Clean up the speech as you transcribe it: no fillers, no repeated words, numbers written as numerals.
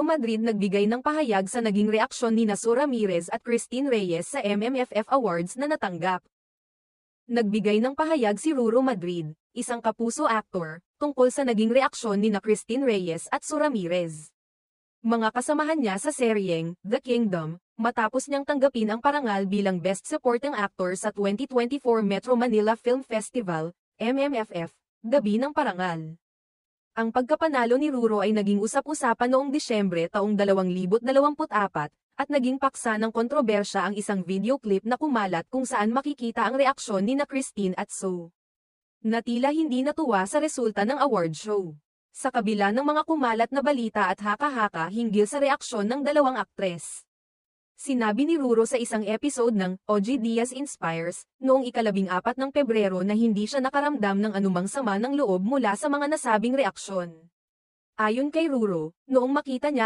Madrid nagbigay ng pahayag sa naging reaksyon ni Sue Ramirez at Christine Reyes sa MMFF Awards na natanggap. Nagbigay ng pahayag si Ruru Madrid, isang kapuso actor, tungkol sa naging reaksyon ni Christine Reyes at Sue Ramirez. Mga kasamahan niya sa seryeng The Kingdom, matapos niyang tanggapin ang parangal bilang Best Supporting Actor sa 2024 Metro Manila Film Festival, MMFF, Gabi ng Parangal. Ang pagkapanalo ni Ruru ay naging usap-usapan noong Disyembre taong 2024 at naging paksa ng kontrobersya ang isang video clip na kumalat kung saan makikita ang reaksyon ni Christine at Sue, na tila hindi natuwa sa resulta ng award show. Sa kabila ng mga kumalat na balita at haka-haka hinggil sa reaksyon ng dalawang aktres. Sinabi ni Ruru sa isang episode ng OG Diaz Inspires, noong 14 ng Pebrero na hindi siya nakaramdam ng anumang sama ng loob mula sa mga nasabing reaksyon. Ayon kay Ruru, noong makita niya